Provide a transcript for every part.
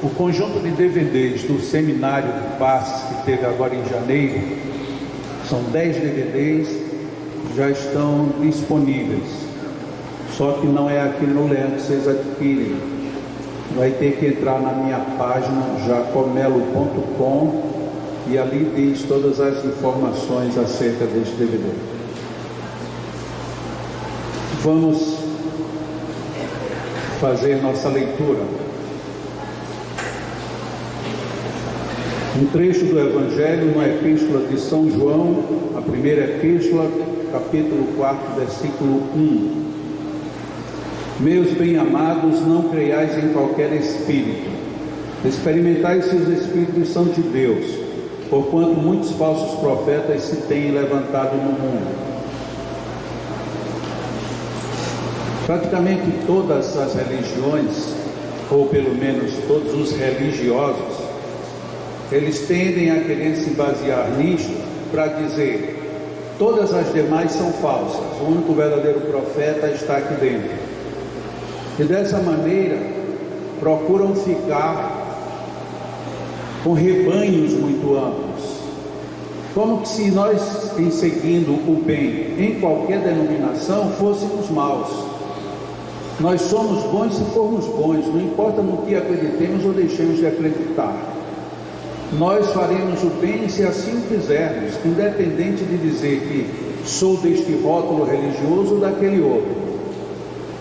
O conjunto de DVDs do Seminário de Passes, que teve agora em janeiro, são 10 DVDs, já estão disponíveis. Só que não é aqui no Leandro que vocês adquirem. Vai ter que entrar na minha página, jacomelo.com, e ali diz todas as informações acerca deste DVD. Vamos fazer nossa leitura. Um trecho do Evangelho na Epístola de São João, a primeira epístola, capítulo 4, versículo 1. Meus bem-amados, não creiais em qualquer espírito. Experimentai se os espíritos são de Deus, porquanto muitos falsos profetas se têm levantado no mundo. Praticamente todas as religiões, ou pelo menos todos os religiosos, eles tendem a querer se basear nisto para dizer: todas as demais são falsas, o único verdadeiro profeta está aqui dentro. E dessa maneira procuram ficar com rebanhos muito amplos, como que se nós, em seguindo o bem em qualquer denominação, fôssemos maus. Nós somos bons se formos bons, não importa no que acreditemos ou deixemos de acreditar. Nós faremos o bem se assim o quisermos, independente de dizer que sou deste rótulo religioso ou daquele outro.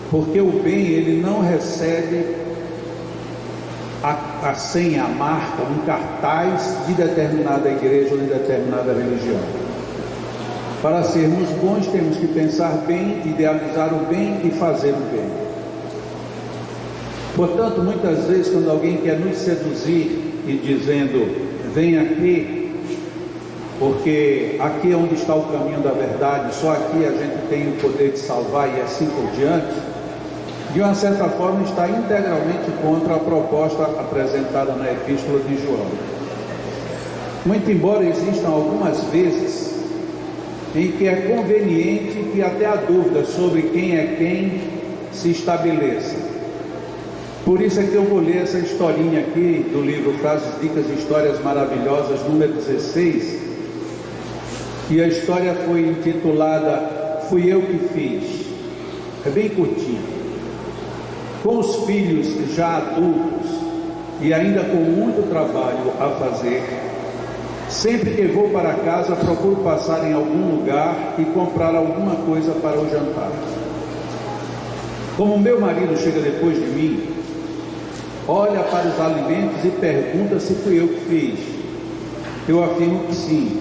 Porque o bem, ele não recebe a senha, a marca, um cartaz de determinada igreja ou de determinada religião. Para sermos bons, temos que pensar bem, idealizar o bem e fazer o bem. Portanto, muitas vezes, quando alguém quer nos seduzir e dizendo: vem aqui, porque aqui é onde está o caminho da verdade, só aqui a gente tem o poder de salvar e assim por diante, de uma certa forma está integralmente contra a proposta apresentada na Epístola de João. Muito embora existam algumas vezes em que é conveniente que até a dúvida sobre quem é quem se estabeleça. Por isso é que eu vou ler essa historinha aqui do livro Frases, Dicas e Histórias Maravilhosas, número 16, e a história foi intitulada Fui Eu que Fiz. É bem curtinho. Com os filhos já adultos e ainda com muito trabalho a fazer, sempre que vou para casa procuro passar em algum lugar e comprar alguma coisa para o jantar. Como meu marido chega depois de mim, olha para os alimentos e pergunta se fui eu que fiz. Eu afirmo que sim.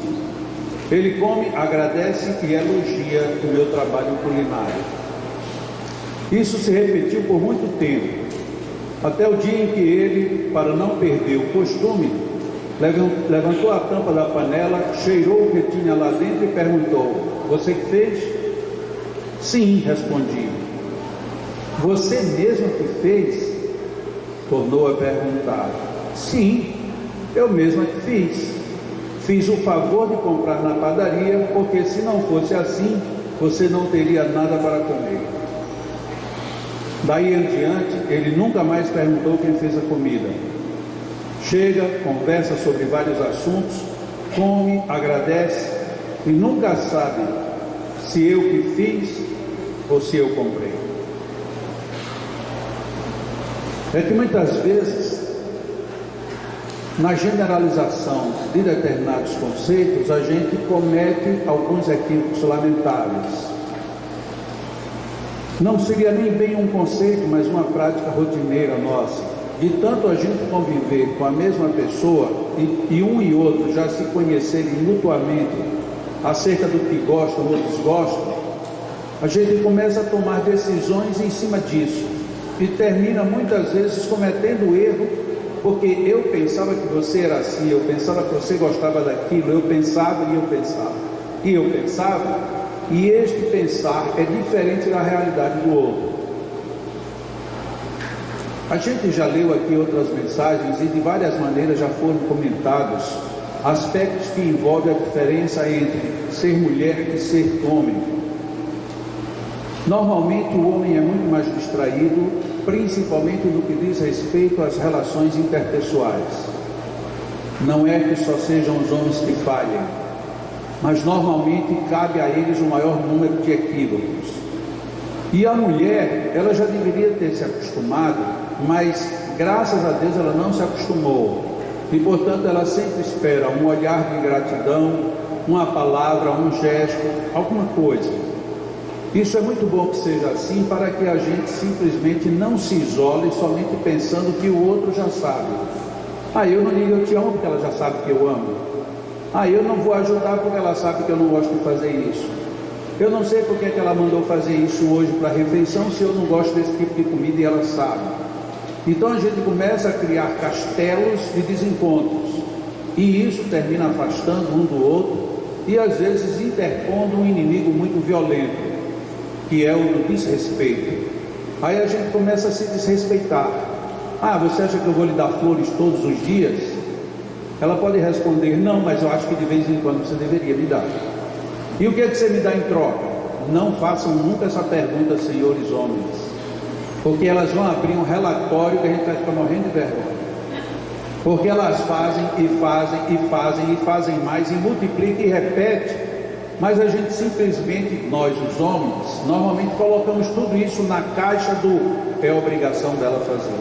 Ele come, agradece e elogia o meu trabalho culinário. Isso se repetiu por muito tempo, até o dia em que ele, para não perder o costume, levantou a tampa da panela, cheirou o que tinha lá dentro e perguntou: você que fez? Sim, respondi. Você mesmo que fez? Tornou a perguntar. Sim, eu mesma que fiz. Fiz o favor de comprar na padaria, porque se não fosse assim, você não teria nada para comer. Daí em diante, ele nunca mais perguntou quem fez a comida. Chega, conversa sobre vários assuntos, come, agradece e nunca sabe se eu que fiz ou se eu comprei. É que muitas vezes, na generalização de determinados conceitos, a gente comete alguns equívocos lamentáveis. Não seria nem bem um conceito, mas uma prática rotineira nossa, de tanto a gente conviver com a mesma pessoa e um e outro já se conhecerem mutuamente acerca do que gostam ou desgostam, a gente começa a tomar decisões em cima disso e termina muitas vezes cometendo erro, porque eu pensava que você era assim, eu pensava que você gostava daquilo, eu pensava e eu pensava, e eu pensava. E este pensar é diferente da realidade do outro. A gente já leu aqui outras mensagens e de várias maneiras já foram comentados aspectos que envolvem a diferença entre ser mulher e ser homem. Normalmente o homem é muito mais distraído principalmente no que diz respeito às relações interpessoais. Não é que só sejam os homens que falhem, mas normalmente cabe a eles o maior número de equívocos. E a mulher, ela já deveria ter se acostumado, mas graças a Deus ela não se acostumou. E portanto ela sempre espera um olhar de gratidão, uma palavra, um gesto, alguma coisa. Isso é muito bom que seja assim, para que a gente simplesmente não se isole somente pensando que o outro já sabe. Eu não digo eu te amo porque ela já sabe que eu amo. Eu não vou ajudar porque ela sabe que eu não gosto de fazer isso. Eu não sei porque que ela mandou fazer isso hoje para a refeição, se eu não gosto desse tipo de comida e ela sabe. Então a gente começa a criar castelos de desencontros, e isso termina afastando um do outro, e às vezes interpondo um inimigo muito violento, que é o do desrespeito. Aí a gente começa a se desrespeitar. Você acha que eu vou lhe dar flores todos os dias? Ela pode responder, não, mas eu acho que de vez em quando você deveria me dar. E o que é que você me dá em troca? Não façam nunca essa pergunta, senhores homens, porque elas vão abrir um relatório que a gente vai ficar morrendo de vergonha. Porque elas fazem e fazem e fazem e fazem mais, e multiplica e repete, mas a gente simplesmente, nós os homens, normalmente colocamos tudo isso na caixa do é obrigação dela fazer.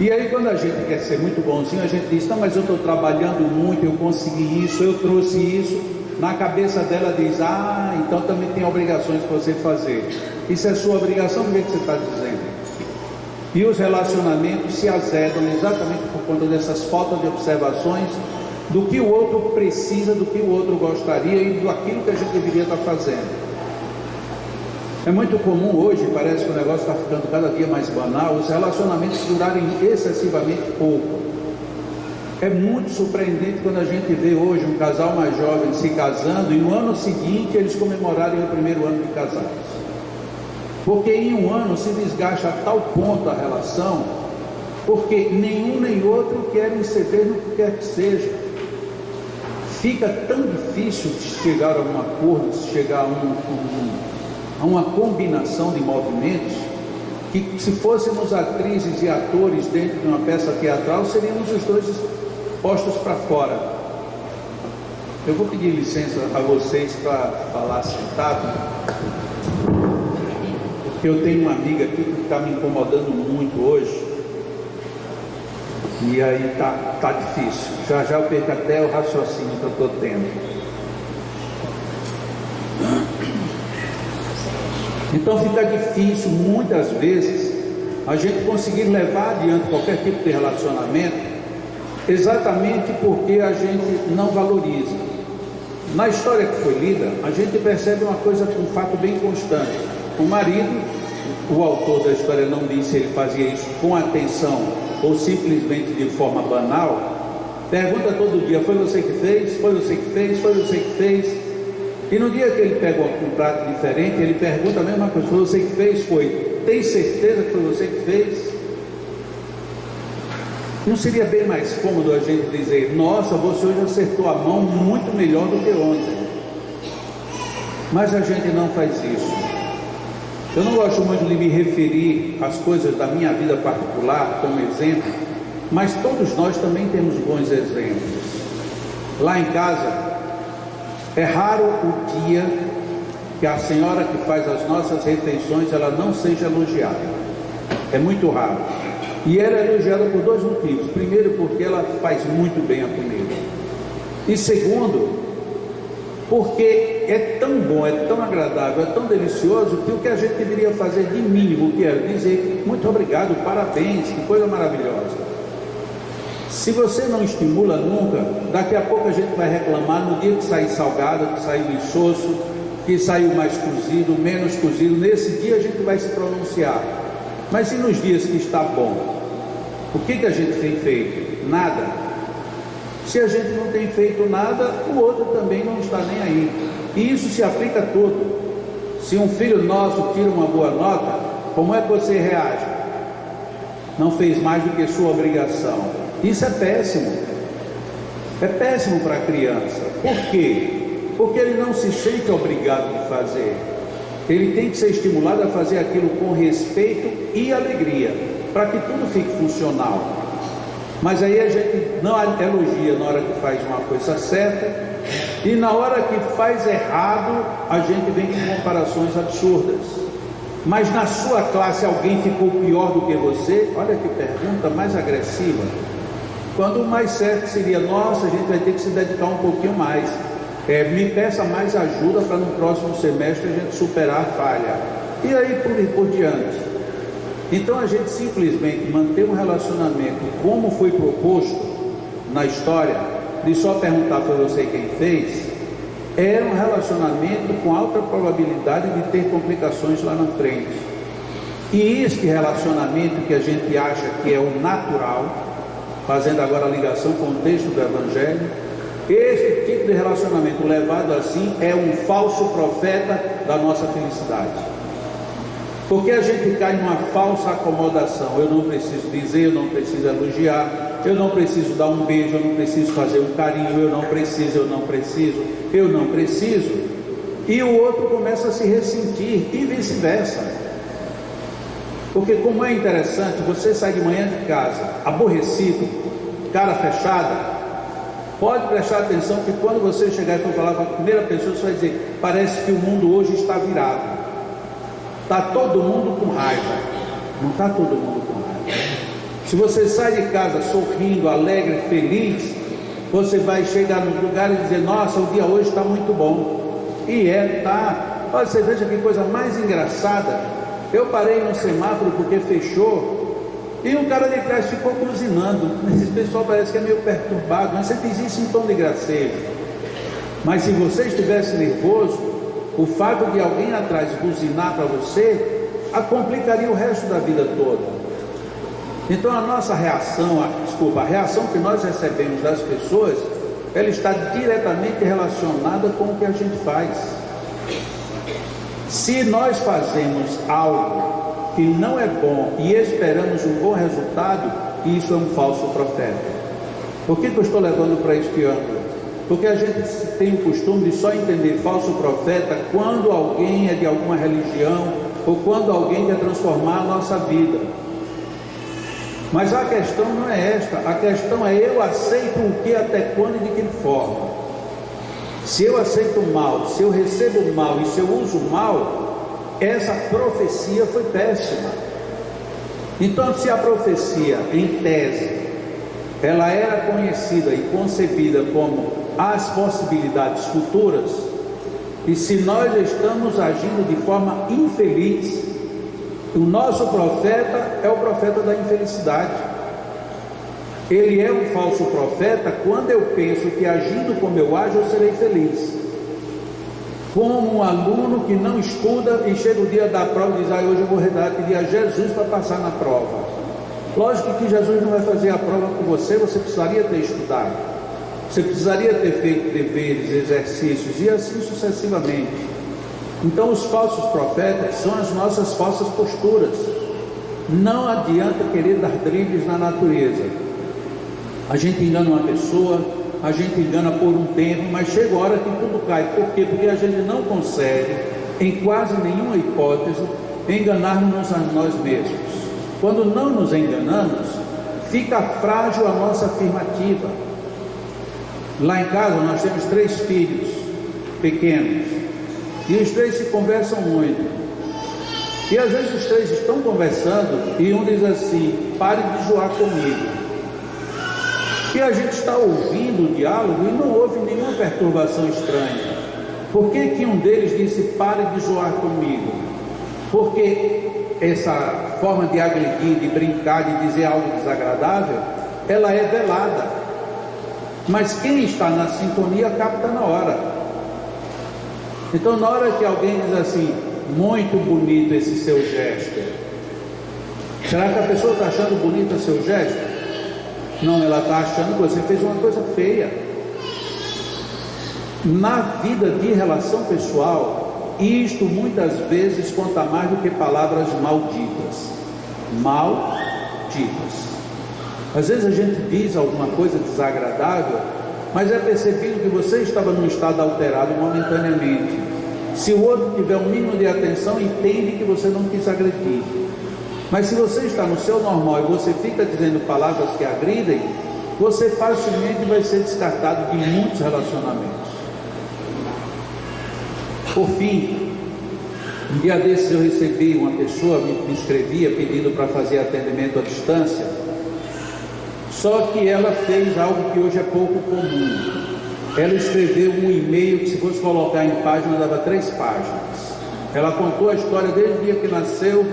E aí quando a gente quer ser muito bonzinho, a gente diz, não, mas eu estou trabalhando muito, eu consegui isso, eu trouxe isso. Na cabeça dela diz, então também tem obrigações para você fazer. Isso é sua obrigação, do que você está dizendo? E os relacionamentos se azedam exatamente por conta dessas faltas de observações do que o outro precisa, do que o outro gostaria e do aquilo que a gente deveria estar fazendo. É muito comum hoje, parece que o negócio está ficando cada dia mais banal, os relacionamentos durarem excessivamente pouco. É muito surpreendente quando a gente vê hoje um casal mais jovem se casando e no ano seguinte eles comemorarem o primeiro ano de casados. Porque em um ano se desgasta a tal ponto a relação, porque nenhum nem outro querem ceder no que quer que seja. Fica tão difícil de chegar a um acordo, de chegar a uma combinação de movimentos, que se fôssemos atrizes e atores dentro de uma peça teatral, seríamos os dois postos para fora. Eu vou pedir licença a vocês para falar sentado, porque eu tenho uma amiga aqui que está me incomodando muito hoje, e aí tá difícil. Já eu perco até o raciocínio que eu estou tendo. Então fica difícil muitas vezes a gente conseguir levar adiante qualquer tipo de relacionamento, exatamente porque a gente não valoriza. Na história que foi lida, a gente percebe uma coisa, um fato bem constante. O marido, o autor da história não diz se ele fazia isso com atenção ou simplesmente de forma banal, pergunta todo dia, foi você que fez? Foi você que fez? Foi você que fez? E no dia que ele pega um prato diferente, ele pergunta a mesma coisa, foi você que fez? Foi. Tem certeza que foi você que fez? Não seria bem mais cômodo a gente dizer, nossa, você hoje acertou a mão muito melhor do que ontem? Mas a gente não faz isso. Eu não gosto muito de me referir às coisas da minha vida particular como exemplo, mas todos nós também temos bons exemplos. Lá em casa, é raro o dia que a senhora que faz as nossas refeições, ela não seja elogiada. É muito raro. E ela é elogiada por dois motivos. Primeiro, porque ela faz muito bem a comida. E segundo, porque é tão bom, é tão agradável, é tão delicioso, que o que a gente deveria fazer de mínimo, que é dizer muito obrigado, parabéns, que coisa maravilhosa. Se você não estimula nunca, daqui a pouco a gente vai reclamar no dia que sair salgado, que saiu insosso, que saiu mais cozido, menos cozido. Nesse dia a gente vai se pronunciar. Mas e nos dias que está bom? O que a gente tem feito? Nada. Se a gente não tem feito nada, o outro também não está nem aí. E isso se aplica a tudo. Se um filho nosso tira uma boa nota, como é que você reage? Não fez mais do que sua obrigação. Isso é péssimo. É péssimo para a criança. Por quê? Porque ele não se sente obrigado de fazer. ele tem que ser estimulado a fazer aquilo com respeito e alegria, para que tudo fique funcional. Mas aí a gente não elogia na hora que faz uma coisa certa, e na hora que faz errado, a gente vem com comparações absurdas. Mas na sua classe alguém ficou pior do que você? Olha que pergunta mais agressiva. Quando o mais certo seria, nossa, a gente vai ter que se dedicar um pouquinho mais. Me peça mais ajuda para no próximo semestre a gente superar a falha. E aí por diante. Então a gente simplesmente manter um relacionamento como foi proposto na história, de só perguntar foi você quem fez, é um relacionamento com alta probabilidade de ter complicações lá na frente. E este relacionamento que a gente acha que é o natural, fazendo agora a ligação com o texto do Evangelho, este tipo de relacionamento levado assim é um falso profeta da nossa felicidade. Porque a gente cai numa falsa acomodação. Eu não preciso dizer, eu não preciso elogiar, eu não preciso dar um beijo, eu não preciso fazer um carinho, eu não preciso. E o outro começa a se ressentir e vice-versa. Porque como é interessante, você sai de manhã de casa aborrecido, cara fechada, pode prestar atenção que quando você chegar e for falar com a primeira pessoa, você vai dizer, parece que o mundo hoje está virado. Está todo mundo com raiva. Não está todo mundo com raiva. Se você sai de casa sorrindo, alegre, feliz, você vai chegar no lugar e dizer, nossa, o dia hoje está muito bom. E tá. Olha, você veja que coisa mais engraçada. Eu parei no semáforo porque fechou, e um cara de trás ficou buzinando. Esse pessoal parece que é meio perturbado, mas você diz isso em tom de gracejo. Mas se você estivesse nervoso, o fato de alguém atrás buzinar para você, complicaria o resto da vida toda. Então a nossa reação, a reação que nós recebemos das pessoas, ela está diretamente relacionada com o que a gente faz. Se nós fazemos algo que não é bom e esperamos um bom resultado, isso é um falso profeta. Por que eu estou levando para este ângulo? Porque a gente tem o costume de só entender falso profeta quando alguém é de alguma religião ou quando alguém quer transformar a nossa vida. Mas a questão não é esta, a questão é eu aceito o que, até quando e de que forma. Se eu aceito o mal, se eu recebo o mal e se eu uso o mal, essa profecia foi péssima. Então, se a profecia, em tese, ela era conhecida e concebida como as possibilidades futuras, e se nós estamos agindo de forma infeliz, o nosso profeta é o profeta da infelicidade. Ele é um falso profeta quando eu penso que agindo como eu ajo eu serei feliz. Como um aluno que não estuda e chega o dia da prova e diz, hoje eu vou pedir a Jesus para passar na prova. Lógico que Jesus não vai fazer a prova com você, você precisaria ter estudado, você precisaria ter feito deveres, exercícios e assim sucessivamente. Então os falsos profetas são as nossas falsas posturas. Não adianta querer dar dribles na natureza. A gente engana uma pessoa, a gente engana por um tempo, mas chega a hora que tudo cai. Por quê? Porque a gente não consegue, em quase nenhuma hipótese, enganar-nos a nós mesmos. Quando não nos enganamos, fica frágil a nossa afirmativa. Lá em casa nós temos 3 filhos pequenos, e os 3 se conversam muito. E às vezes os 3 estão conversando e um diz assim, pare de zoar comigo. E a gente está ouvindo o diálogo e não houve nenhuma perturbação estranha. Por que um deles disse, pare de zoar comigo? Porque essa forma de agredir, de brincar, de dizer algo desagradável, ela é velada. Mas quem está na sintonia capta na hora. Então na hora que alguém diz assim, muito bonito esse seu gesto, será que a pessoa está achando bonito o seu gesto? Não, ela está achando que você fez uma coisa feia. Na vida de relação pessoal, isto muitas vezes conta mais do que palavras malditas. Malditas. Às vezes a gente diz alguma coisa desagradável, mas é percebido que você estava num estado alterado momentaneamente. Se o outro tiver um mínimo de atenção, entende que você não quis agredir. Mas se você está no seu normal e você fica dizendo palavras que agridem, você facilmente vai ser descartado de muitos relacionamentos. Por fim, um dia desses eu recebi uma pessoa, me inscrevia pedindo para fazer atendimento à distância, só que ela fez algo que hoje é pouco comum. Ela escreveu um e-mail que, se fosse colocar em página, dava 3 páginas. Ela contou a história desde o dia que nasceu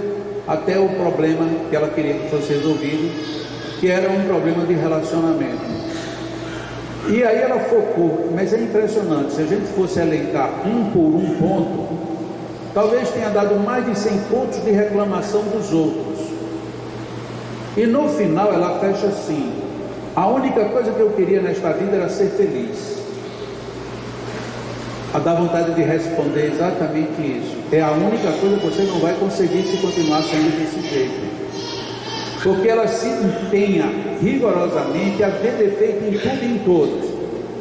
até o problema que ela queria que fosse resolvido, que era um problema de relacionamento. E aí ela focou, mas é impressionante, se a gente fosse elencar um por um ponto, talvez tenha dado mais de 100 pontos de reclamação dos outros. E no final ela fecha assim: a única coisa que eu queria nesta vida era ser feliz. Dá vontade de responder exatamente isso. É a única coisa que você não vai conseguir se continuar sendo desse jeito. Porque ela se empenha rigorosamente a ver defeito em tudo e em todos.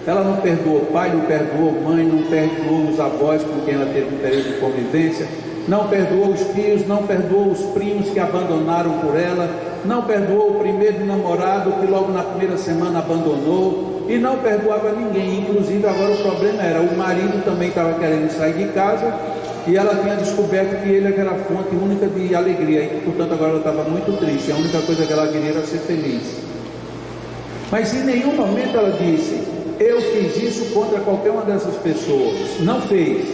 Ela não perdoou pai, não perdoou mãe, não perdoou os avós com quem ela teve um período de convivência, não perdoou os filhos, não perdoou os primos que abandonaram por ela, não perdoou o primeiro namorado que logo na primeira semana abandonou, e não perdoava ninguém. Inclusive agora o problema era, o marido também estava querendo sair de casa, e ela tinha descoberto que ele era a fonte única de alegria, e portanto agora ela estava muito triste. A única coisa que ela queria era ser feliz. Mas em nenhum momento ela disse: eu fiz isso contra qualquer uma dessas pessoas. Não fez.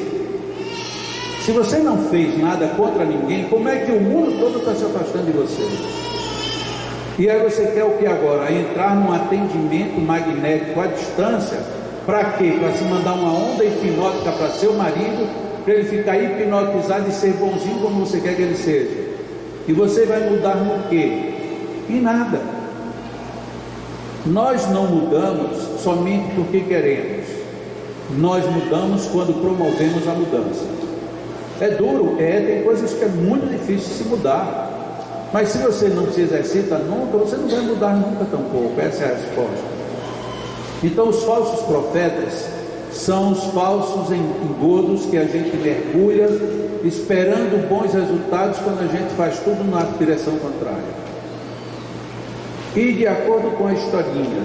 Se você não fez nada contra ninguém, como é que o mundo todo está se afastando de você? E aí você quer o que agora? Entrar num atendimento magnético à distância. Para quê? Para se mandar uma onda hipnótica para seu marido, para ele ficar hipnotizado e ser bonzinho como você quer que ele seja. E você vai mudar no quê? Em nada. Nós não mudamos somente porque queremos. Nós mudamos quando promovemos a mudança. É duro, tem coisas que é muito difícil se mudar. Mas se você não se exercita nunca, você não vai mudar nunca tampouco. Essa é a resposta. Então os falsos profetas são os falsos engodos que a gente mergulha, esperando bons resultados, quando a gente faz tudo na direção contrária. E de acordo com a historinha,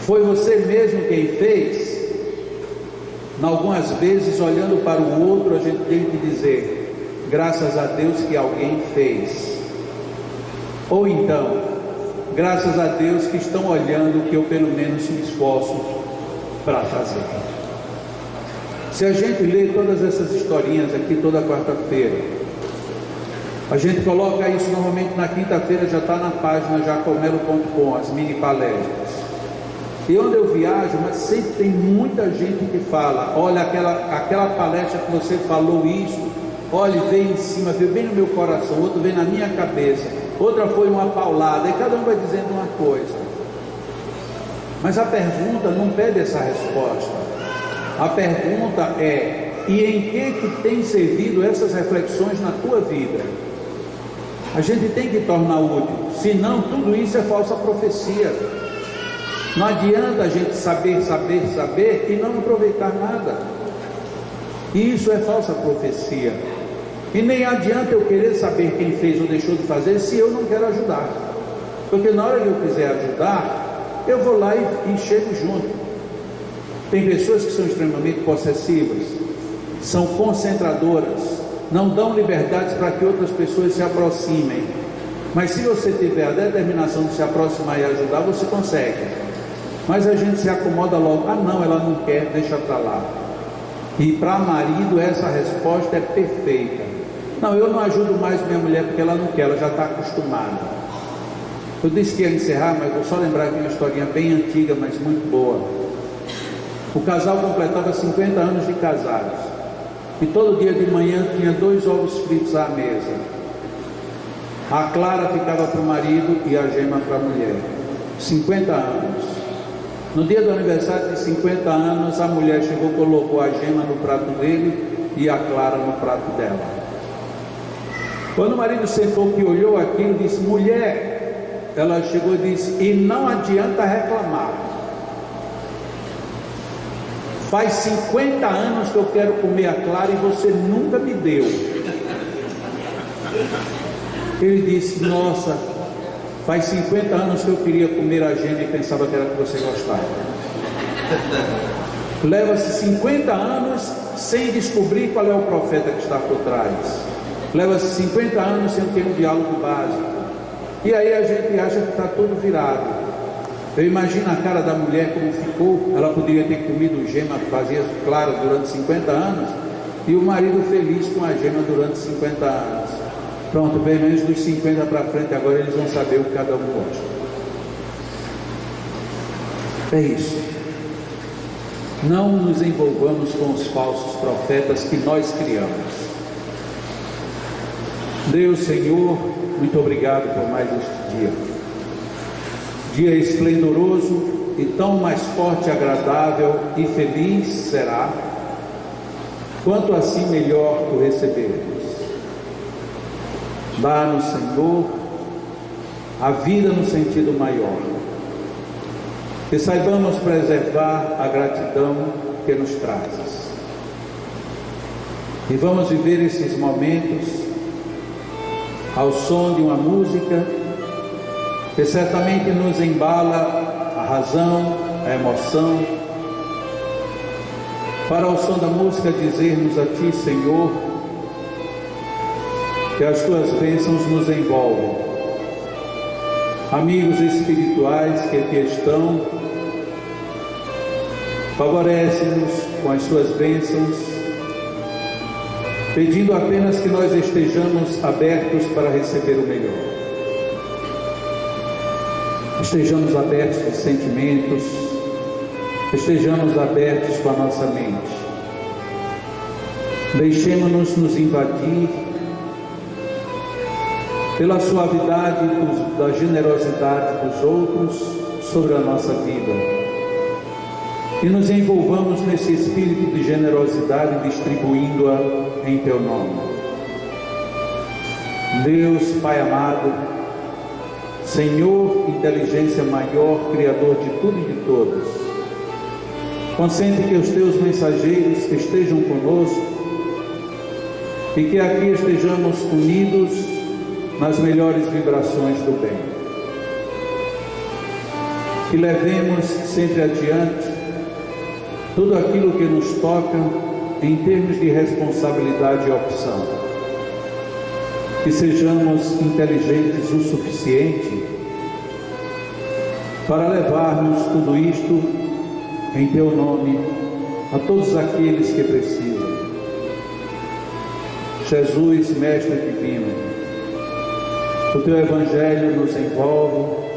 foi você mesmo quem fez? Algumas vezes, olhando para o outro, a gente tem que dizer: graças a Deus que alguém fez. Ou então, graças a Deus que estão olhando que eu pelo menos me esforço para fazer. Se a gente lê todas essas historinhas aqui toda quarta-feira, a gente coloca isso normalmente na quinta-feira, já está na página jacomelo.com, as mini palestras. E onde eu viajo, mas sempre tem muita gente que fala: olha, aquela palestra que você falou isso, olha, veio em cima, veio bem no meu coração, outro veio na minha cabeça, outra foi uma paulada, e cada um vai dizendo uma coisa. Mas a pergunta não pede essa resposta. A pergunta é: e em que tem servido essas reflexões na tua vida? A gente tem que tornar útil, senão tudo isso é falsa profecia. Não adianta a gente saber e não aproveitar nada. E isso é falsa profecia. E nem adianta eu querer saber quem fez ou deixou de fazer se eu não quero ajudar. Porque na hora que eu quiser ajudar, eu vou lá e chego junto. Tem pessoas que são extremamente possessivas, são concentradoras, não dão liberdades para que outras pessoas se aproximem. Mas se você tiver a determinação de se aproximar e ajudar, você consegue. Mas a gente se acomoda logo: ah não, ela não quer, deixa para lá. E para marido essa resposta é perfeita: não, eu não ajudo mais minha mulher porque ela não quer, ela já está acostumada. Eu disse que ia encerrar, mas vou só lembrar aqui uma historinha bem antiga, mas muito boa. O casal completava 50 anos de casados, e todo dia de manhã tinha 2 ovos fritos à mesa. A clara ficava para o marido e a gema para a mulher. 50 anos. No dia do aniversário de 50 anos, a mulher chegou, colocou a gema no prato dele e a clara no prato dela. Quando o marido sentou, que olhou aquilo, disse: mulher, ela chegou e disse: e não adianta reclamar. Faz 50 anos que eu quero comer a clara e você nunca me deu. Ele disse: nossa, faz 50 anos que eu queria comer a gema e pensava que era que você gostava. Leva-se 50 anos sem descobrir qual é o profeta que está por trás. Leva-se 50 anos sem ter um diálogo básico. E aí a gente acha que está tudo virado. Eu imagino a cara da mulher como ficou. Ela poderia ter comido gema, fazia clara durante 50 anos, e o marido feliz com a gema durante 50 anos. Pronto, bem menos dos 50 para frente, agora eles vão saber o que cada um gosta. É isso. Não nos envolvamos com os falsos profetas que nós criamos. Deus, Senhor, muito obrigado por mais este dia. Dia esplendoroso e tão mais forte, agradável e feliz será, quanto assim melhor o recebermos. Dá-nos, Senhor, a vida no sentido maior, que saibamos preservar a gratidão que nos trazes, e vamos viver esses momentos ao som de uma música que certamente nos embala a razão, a emoção, para ao som da música dizermos a Ti, Senhor, que as Tuas bênçãos nos envolvam. Amigos espirituais que aqui estão, favorece-nos com as Tuas bênçãos, pedindo apenas que nós estejamos abertos para receber o melhor. Estejamos abertos de sentimentos, estejamos abertos com a nossa mente. Deixemos-nos nos invadir pela suavidade da generosidade dos outros sobre a nossa vida, e nos envolvamos nesse espírito de generosidade, distribuindo-a em Teu nome. Deus Pai amado, Senhor, inteligência maior, Criador de tudo e de todos, consente que os Teus mensageiros estejam conosco e que aqui estejamos unidos nas melhores vibrações do bem. Que levemos sempre adiante tudo aquilo que nos toca em termos de responsabilidade e opção. Que sejamos inteligentes o suficiente para levarmos tudo isto em Teu nome a todos aqueles que precisam. Jesus, Mestre Divino, o Teu Evangelho nos envolve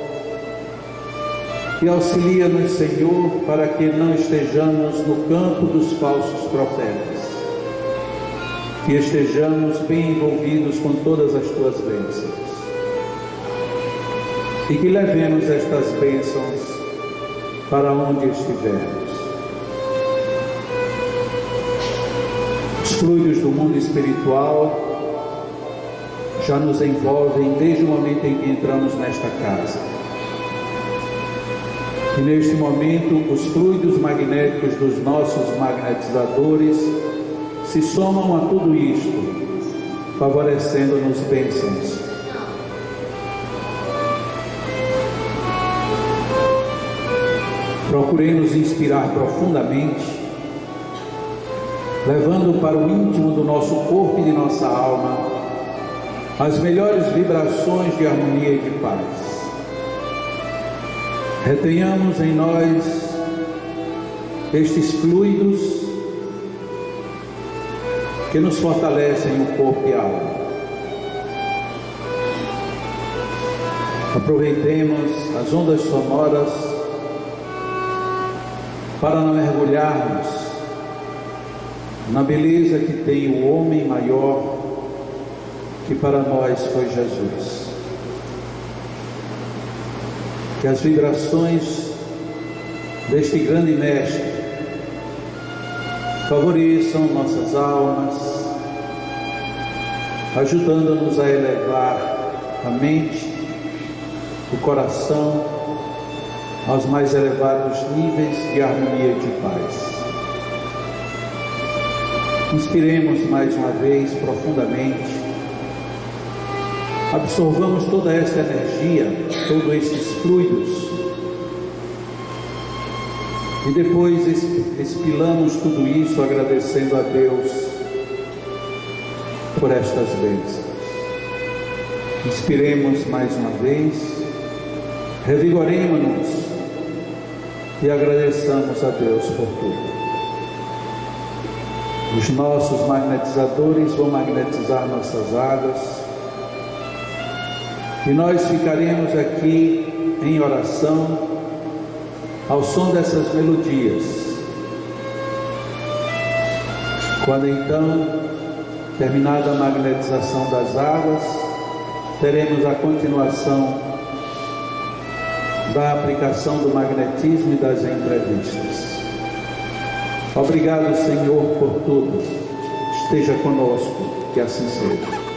e auxilia-nos, Senhor, para que não estejamos no campo dos falsos profetas, que estejamos bem envolvidos com todas as Tuas bênçãos e que levemos estas bênçãos para onde estivermos. Os fluidos do mundo espiritual já nos envolvem desde o momento em que entramos nesta casa. E neste momento os fluidos magnéticos dos nossos magnetizadores se somam a tudo isto, favorecendo-nos bênçãos. Procurei nos inspirar profundamente, levando para o íntimo do nosso corpo e de nossa alma as melhores vibrações de harmonia e de paz. Retenhamos em nós estes fluidos que nos fortalecem o corpo e a alma. Aproveitemos as ondas sonoras para mergulharmos na beleza que tem o homem maior, que para nós foi Jesus. Que as vibrações deste grande Mestre favoreçam nossas almas, ajudando-nos a elevar a mente, o coração aos mais elevados níveis de harmonia e de paz. Inspiremos mais uma vez profundamente, absorvamos toda essa energia, todos esses fluidos, e depois expilamos tudo isso agradecendo a Deus por estas bênçãos. Inspiremos mais uma vez, revigoremos-nos e agradeçamos a Deus por tudo. Os nossos magnetizadores vão magnetizar nossas águas e nós ficaremos aqui em oração ao som dessas melodias. Quando então, terminada a magnetização das águas, teremos a continuação da aplicação do magnetismo e das entrevistas. Obrigado, Senhor, por tudo. Esteja conosco, que assim seja.